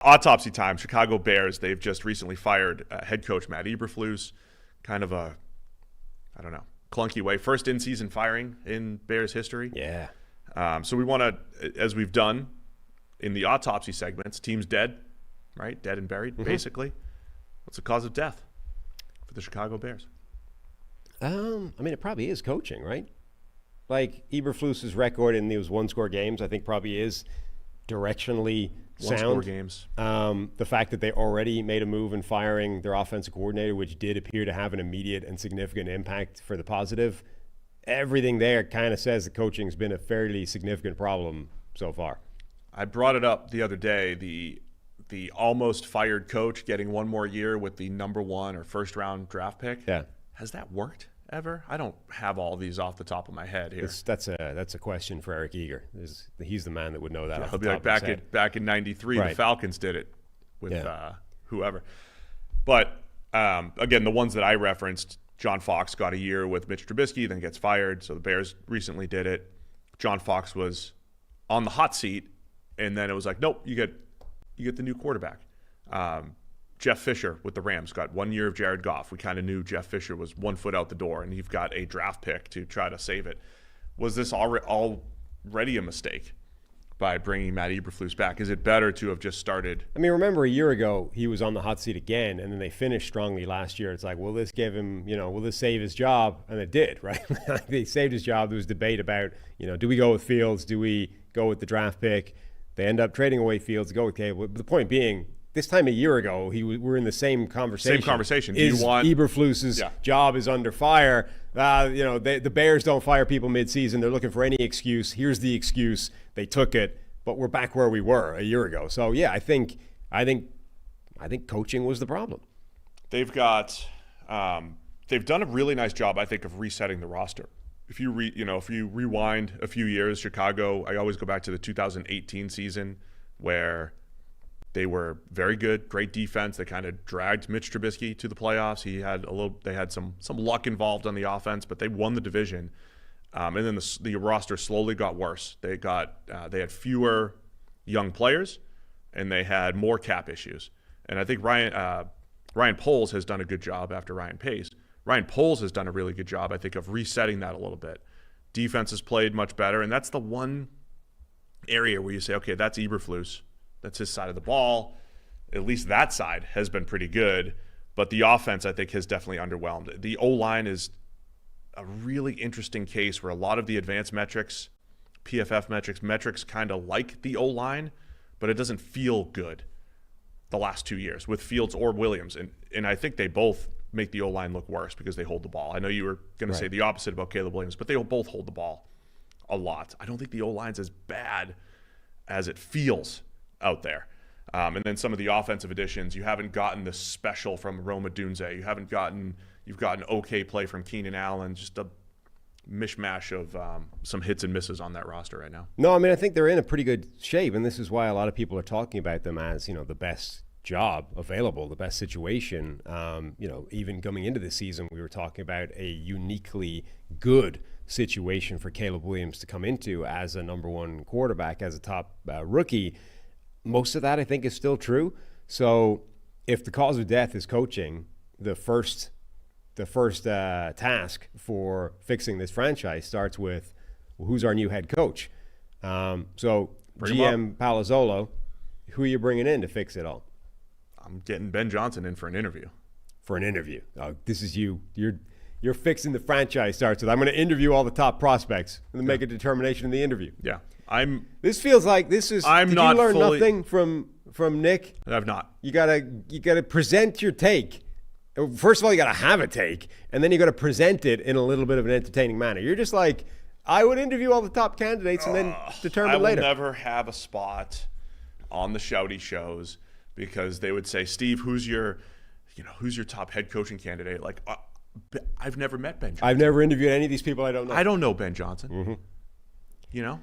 Autopsy time. Chicago Bears. They've just recently fired head coach Matt Eberflus. Kind of a, I don't know, clunky way. First in-season firing in Bears history. Yeah. So we want to, as we've done in the autopsy segments, team's dead, right? Dead and buried, basically. What's the cause of death for the Chicago Bears? I mean, it probably is coaching, right? Like Eberflus's record in those one-score games, I think probably is directionally sound. One-score games. The fact that they already made a move in firing their offensive coordinator, which did appear to have an immediate and significant impact for the positive, everything there kind of says that coaching's been a fairly significant problem so far. I brought it up the other day, the almost fired coach getting one more year with the number 1 or first round draft pick. Yeah. Has that worked ever? I don't have all these off the top of my head here. That's a question for Eric Eager. He's the man that would know that. He'll be like back in '93, right. The Falcons did it with whoever. But again, the ones that I referenced, John Fox got a year with Mitch Trubisky, then gets fired. So the Bears recently did it. John Fox was on the hot seat, and then it was like, nope, you get the new quarterback. Jeff Fisher with the Rams got 1 year of Jared Goff. We kind of knew Jeff Fisher was 1 foot out the door, and you've got a draft pick to try to save it. Was this already a mistake by bringing Matt Eberflus back? Is it better to have just started? I mean, remember a year ago he was on the hot seat again, and then they finished strongly last year. It's like, will this give him, will this save his job? And it did, right? They saved his job. There was debate about, do we go with Fields? Do we go with the draft pick? They end up trading away Fields to go with Cable. The point being, this time a year ago, we're in the same conversation. Same conversation. Do you want Eberflus's job is under fire? The Bears don't fire people mid-season. They're looking for any excuse. Here's the excuse. They took it, but we're back where we were a year ago. So yeah, I think coaching was the problem. They've done a really nice job, I think, of resetting the roster. If you rewind a few years, Chicago, I always go back to the 2018 season where they were very good, great defense. They kind of dragged Mitch Trubisky to the playoffs. They had some luck involved on the offense, but they won the division. And then the roster slowly got worse. They had fewer young players, and they had more cap issues. And I think Ryan Poles has done a good job after Ryan Pace. Ryan Poles has done a really good job, I think, of resetting that a little bit. Defense has played much better, and that's the one area where you say, okay, that's Eberflus. That's his side of the ball. At least that side has been pretty good. But the offense, I think, has definitely underwhelmed. The O-line is a really interesting case where a lot of the advanced metrics, PFF metrics kind of like the O-line, but it doesn't feel good the last 2 years with Fields or Williams. And I think they both make the O-line look worse because they hold the ball. I know you were going to say the opposite about Caleb Williams, but they both hold the ball a lot. I don't think the O-line's as bad as it feels out there. And then some of the offensive additions, you haven't gotten the special from Rome Odunze. You've gotten okay play from Keenan Allen, just a mishmash of some hits and misses on that roster right now. No, I mean, I think they're in a pretty good shape, and this is why a lot of people are talking about them as, the best job available, the best situation. Even coming into this season, we were talking about a uniquely good situation for Caleb Williams to come into as a number 1 quarterback, as a top rookie. Most of that, I think, is still true. So if the cause of death is coaching, the first task for fixing this franchise starts with, who's our new head coach? So GM Palazzolo, who are you bringing in to fix it all? I'm getting Ben Johnson in for an interview. This is you. You're fixing the franchise starts with, I'm going to interview all the top prospects and then make a determination in the interview. Yeah. This feels like this is. Did you learn nothing from Nick? I've not. You gotta present your take. First of all, you gotta have a take, and then you gotta present it in a little bit of an entertaining manner. You're just like, I would interview all the top candidates and then determine later. I will never have a spot on the shouty shows because they would say, Steve, who's your top head coaching candidate? Like, I've never met Ben Johnson. I've never interviewed any of these people I don't know. I don't know Ben Johnson. Mm-hmm.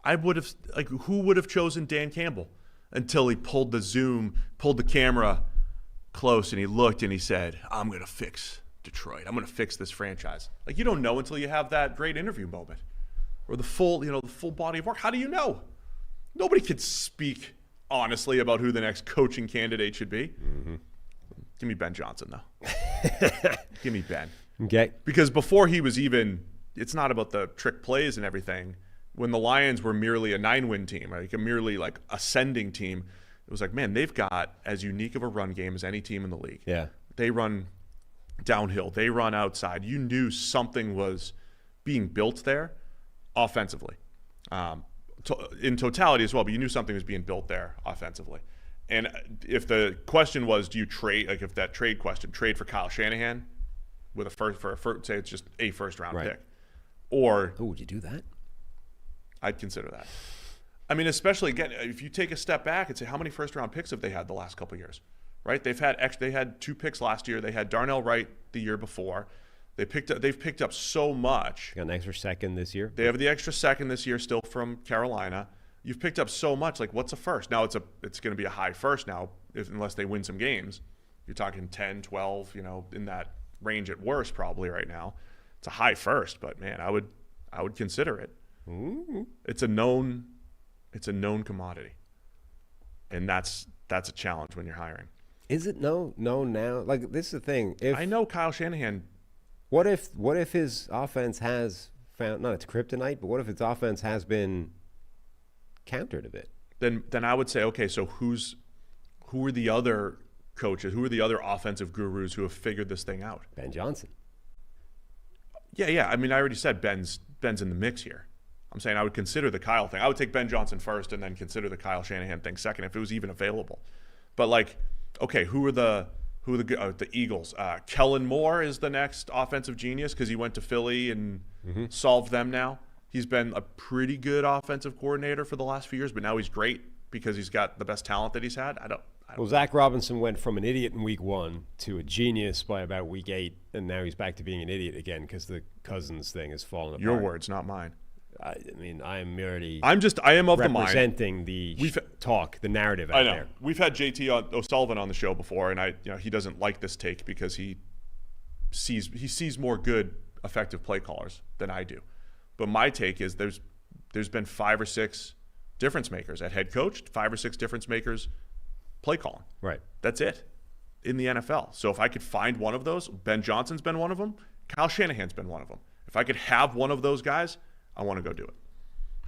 I would have, who would have chosen Dan Campbell until he pulled the camera close and he looked and he said, I'm going to fix Detroit. I'm going to fix this franchise. You don't know until you have that great interview moment or the full body of work. How do you know? Nobody could speak honestly, about who the next coaching candidate should be. Mm-hmm. Give me Ben Johnson, though. Give me Ben. Okay. Because before he was even, it's not about the trick plays and everything. When the Lions were merely a 9-win team, like a merely like ascending team, it was like, man, they've got as unique of a run game as any team in the league. Yeah. They run downhill. They run outside. You knew something was being built there offensively. In totality as well, but you knew something was being built there offensively. And if the question was, do you trade, like if that trade question, trade for Kyle Shanahan with say it's just a first-round pick. Or would you do that? I'd consider that. I mean, especially, again, if you take a step back and say, how many first-round picks have they had the last couple of years, right? They had 2 picks last year. They had Darnell Wright the year before. They've picked up so much. Got an extra second this year. They have the extra second this year still from Carolina. You've picked up so much. Like, what's a first? Now it's going to be a high first now, unless they win some games. You're talking 10, 12, in that range at worst probably right now. It's a high first, but man, I would consider it. Mm-hmm. It's a known commodity, and that's a challenge when you're hiring. Is it known now? Like, this is the thing. I know Kyle Shanahan. What if his offense has found, not its kryptonite, but what if its offense has been countered a bit? Then I would say, okay, so who are the other coaches? Who are the other offensive gurus who have figured this thing out? Ben Johnson. Yeah. I mean, I already said Ben's in the mix here. I'm saying I would consider the Kyle thing. I would take Ben Johnson first and then consider the Kyle Shanahan thing second if it was even available. But like, okay, who are the Eagles? Kellen Moore is the next offensive genius because he went to Philly and solved them now. He's been a pretty good offensive coordinator for the last few years, but now he's great because he's got the best talent that he's had. Well, Zach Robinson went from an idiot in week 1 to a genius by about week 8, and now he's back to being an idiot again because the Cousins thing has fallen apart. Your words, not mine. I mean, I am merely I am of the mind. representing the the narrative out I know. there. We've had JT O'Sullivan on the show before, and he doesn't like this take because he sees more good, effective play callers than I do. But my take is there's been 5 or 6 difference makers at head coach, 5 or 6 difference makers play calling. Right. That's it in the NFL. So if I could find one of those, Ben Johnson's been one of them. Kyle Shanahan's been one of them. If I could have one of those guys, I want to go do it.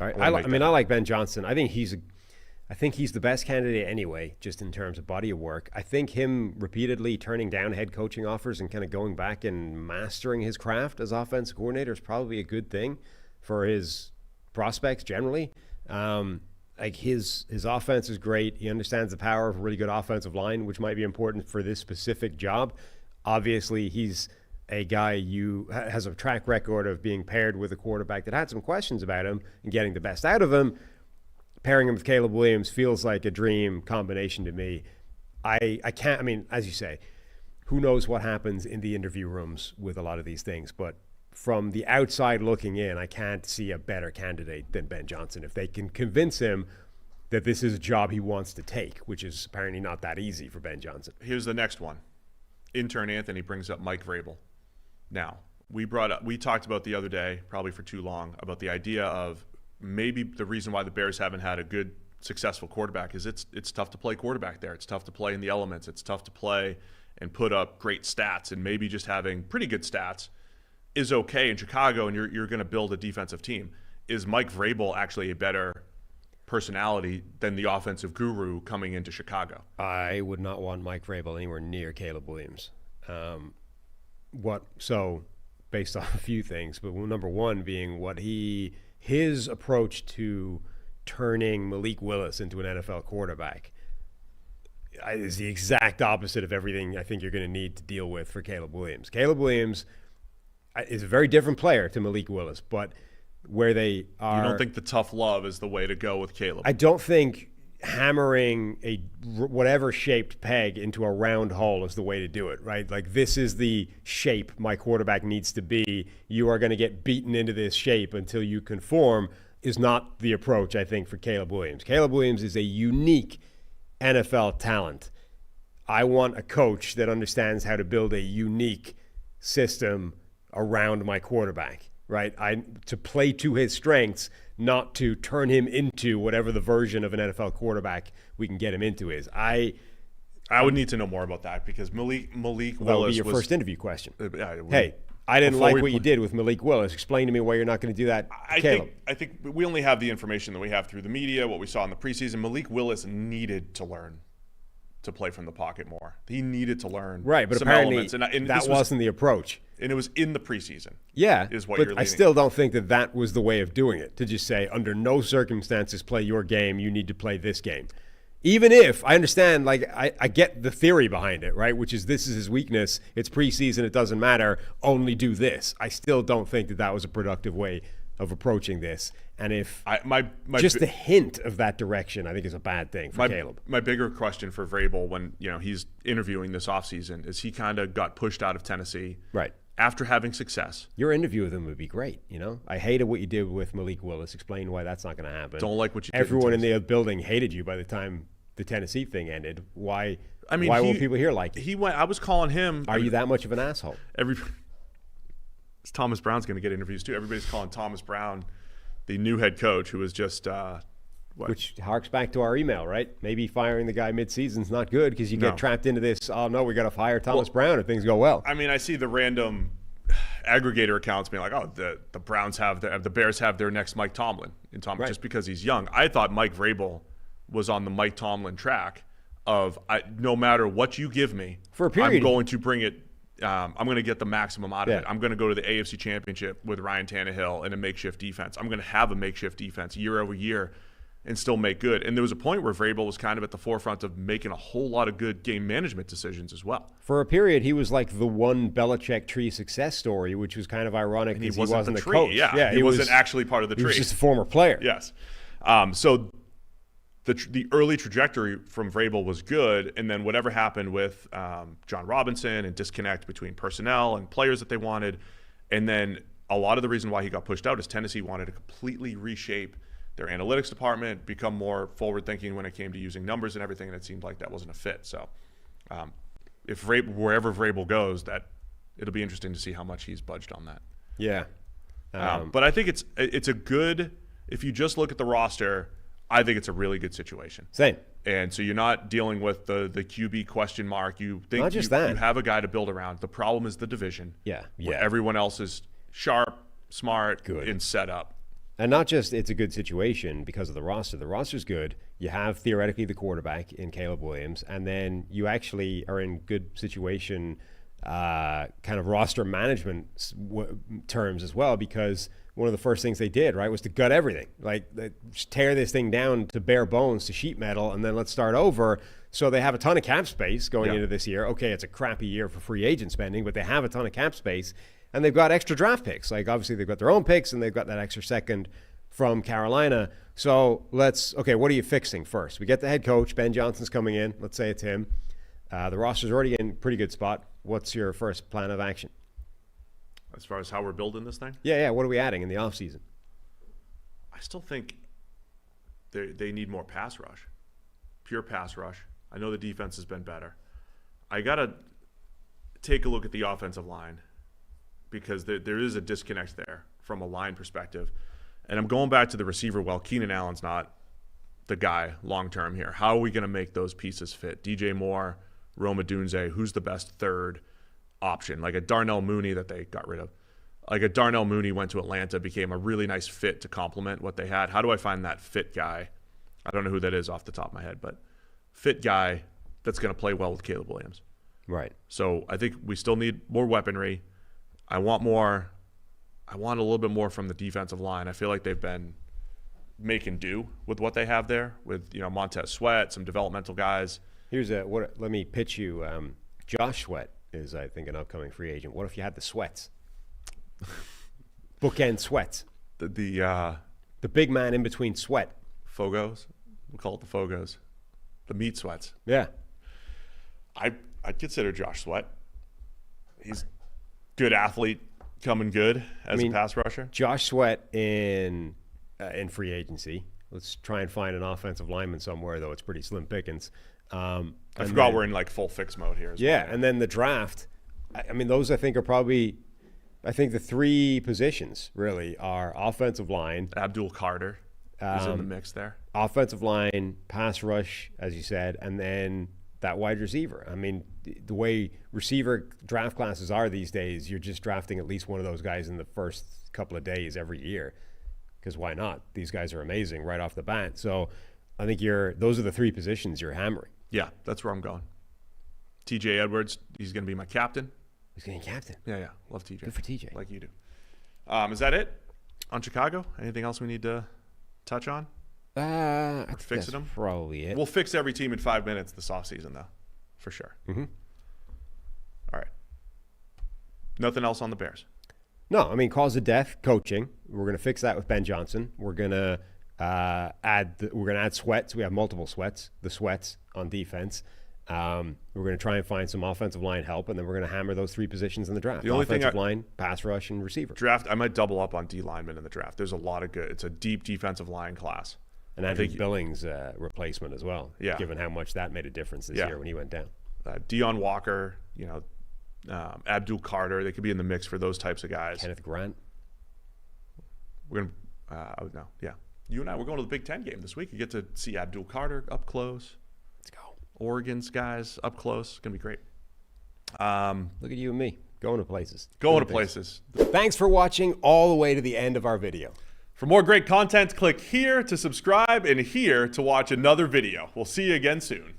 All right. I like Ben Johnson. I think he's the best candidate anyway, just in terms of body of work. I think him repeatedly turning down head coaching offers and kind of going back and mastering his craft as offensive coordinator is probably a good thing for his prospects generally. Like his offense is great. He understands the power of a really good offensive line, which might be important for this specific job. Obviously, he's a guy has a track record of being paired with a quarterback that had some questions about him and getting the best out of him. Pairing him with Caleb Williams feels like a dream combination to me. I can't, I mean, as you say, who knows what happens in the interview rooms with a lot of these things, but from the outside looking in, I can't see a better candidate than Ben Johnson if they can convince him that this is a job he wants to take, which is apparently not that easy for Ben Johnson. Here's the next one. Intern Anthony brings up Mike Vrabel. Now, we talked about the other day, probably for too long, about the idea of maybe the reason why the Bears haven't had a good, successful quarterback is it's tough to play quarterback there. It's tough to play in the elements. It's tough to play and put up great stats, and maybe just having pretty good stats is okay in Chicago, and you're going to build a defensive team. Is Mike Vrabel actually a better personality than the offensive guru coming into Chicago? I would not want Mike Vrabel anywhere near Caleb Williams. Based on a few things, but number one being his approach to turning Malik Willis into an NFL quarterback is the exact opposite of everything I think you're going to need to deal with for Caleb Williams. Caleb Williams is a very different player to Malik Willis, but where they are... You don't think the tough love is the way to go with Caleb? I don't think hammering a whatever shaped peg into a round hole is the way to do it, right? Like, this is the shape my quarterback needs to be. You are going to get beaten into this shape until you conform is not the approach, I think, for Caleb Williams. Caleb Williams is a unique NFL talent. I want a coach that understands how to build a unique system around my quarterback. right? To play to his strengths, not to turn him into whatever the version of an NFL quarterback we can get him into is. I would need to know more about that because Malik Willis that would be your first interview question. Yeah, hey, I didn't like what you did with Malik Willis. Explain to me why you're not going to do that, Caleb. I think we only have the information that we have through the media, what we saw in the preseason. Malik Willis needed to learn to play from the pocket more. He needed to learn but some apparently elements. And that wasn't the approach. And it was in the preseason. Yeah, is what but you're leading. I still don't think that was the way of doing it, to just say, under no circumstances play your game, you need to play this game. Even if, I understand, like, I get the theory behind it, right, which is this is his weakness, it's preseason, it doesn't matter, only do this. I still don't think that was a productive way of approaching this. And if just the hint of that direction, I think is a bad thing for Caleb. My bigger question for Vrabel when he's interviewing this offseason is he kind of got pushed out of Tennessee after having success. Your interview with him would be great. I hated what you did with Malik Willis. Explain why that's not going to happen. Don't like what you did. Everyone in the building hated you by the time the Tennessee thing ended. Why won't people here like you? I was calling him. Are you that much of an asshole? Thomas Brown's going to get interviews too. Everybody's calling Thomas Brown the new head coach, who was just which harks back to our email, right? Maybe firing the guy mid-season is not good because you get trapped into this. Oh no, we got to fire Thomas Brown if things go well. I mean, I see the random aggregator accounts being like, "Oh, the Browns the Bears have their next Mike Tomlin," just because he's young. I thought Mike Vrabel was on the Mike Tomlin track of no matter what you give me, for a period, I'm going to bring it. I'm going to get the maximum out of it. I'm going to go to the AFC Championship with Ryan Tannehill and a makeshift defense. I'm going to have a makeshift defense year over year and still make good. And there was a point where Vrabel was kind of at the forefront of making a whole lot of good game management decisions as well. For a period, he was like the one Belichick tree success story, which was kind of ironic because he wasn't the tree. coach. Yeah, he wasn't actually part of the tree. He was just a former player. Yes. So the early trajectory from Vrabel was good, and then whatever happened with John Robinson and disconnect between personnel and players that they wanted, and then a lot of the reason why he got pushed out is Tennessee wanted to completely reshape their analytics department, become more forward-thinking when it came to using numbers and everything, and it seemed like that wasn't a fit. So if wherever Vrabel goes, it'll be interesting to see how much he's budged on that. Yeah. But I think it's a good – if you just look at the roster – I think it's a really good situation. Same. And so you're not dealing with the QB question mark. You think not just you that. have a guy to build around. The problem is the division. Yeah. Where everyone else is sharp, smart, good, and set up. And not just it's a good situation because of the roster. The roster's good. You have theoretically the quarterback in Caleb Williams, and then you actually are in good situation kind of roster management terms as well, because one of the first things they did, right, was to gut everything. Like, just tear this thing down to bare bones, to sheet metal, and then let's start over. So they have a ton of cap space going into this year. Okay, it's a crappy year for free agent spending, but they have a ton of cap space, and they've got extra draft picks. Like, obviously, they've got their own picks, and they've got that extra second from Carolina. So what are you fixing first? We get the head coach. Ben Johnson's coming in. Let's say it's him. The roster's already in a pretty good spot. What's your first plan of action? As far as how we're building this thing? Yeah. What are we adding in the offseason? I still think they need more pass rush. Pure pass rush. I know the defense has been better. I got to take a look at the offensive line because there is a disconnect there from a line perspective. And I'm going back to the receiver. Well, Keenan Allen's not the guy long-term here. How are we going to make those pieces fit? DJ Moore, Rome Odunze, who's the best third option? Like a Darnell Mooney that they got rid of. Like a Darnell Mooney went to Atlanta, became a really nice fit to complement what they had. How do I find that fit guy? I don't know who that is off the top of my head, but fit guy that's going to play well with Caleb Williams. Right. So I think we still need more weaponry. I want a little bit more from the defensive line. I feel like they've been making do with what they have there with, Montez Sweat, some developmental guys. Let me pitch you. Josh Sweat is, I think, an upcoming free agent. What if you had the Sweats? Bookend Sweats. The big man in between Sweat. Fogos. We'll call it the Fogos. The meat sweats. Yeah. I'd consider Josh Sweat. He's good athlete, coming good as a pass rusher. Josh Sweat in free agency. Let's try and find an offensive lineman somewhere, though it's pretty slim pickings. I forgot we're in like full fix mode here. And then the draft. Those I think are probably I think the three positions really are offensive line, Abdul Carter is in the mix there. offensive line, pass rush, as you said, and then that wide receiver. I mean, the way receiver draft classes are these days, you're just drafting at least one of those guys in the first couple of days every year. Because why not? These guys are amazing right off the bat. So I think those are the three positions you're hammering. Yeah, that's where I'm going. TJ Edwards, he's going to be my captain. He's getting captain. Yeah. Love TJ. Good for TJ. Like you do. Is that it on Chicago? Anything else we need to touch on? I think fixing that's them? probably it. We'll fix every team in 5 minutes this offseason, though, for sure. Mm-hmm. All right. Nothing else on the Bears. No, I mean, cause of death, coaching. We're going to fix that with Ben Johnson. We're going to add sweats. We have multiple sweats. The sweats on defense. We're going to try and find some offensive line help, and then we're going to hammer those three positions in the draft. The only offensive line, pass rush, and receiver. Draft. I might double up on D linemen in the draft. There's a lot of good. It's a deep defensive line class. And Andrew Billings' replacement as well. Yeah. Given how much that made a difference this year when he went down. Deion Walker. Abdul Carter. They could be in the mix for those types of guys. Kenneth Grant. We're gonna. Yeah. You and I. We're going to the Big Ten game this week. You get to see Abdul Carter up close. Let's go. Oregon's guys up close. It's gonna be great. Look at you and me going to places. Going to places. Thanks for watching all the way to the end of our video. For more great content, click here to subscribe and here to watch another video. We'll see you again soon.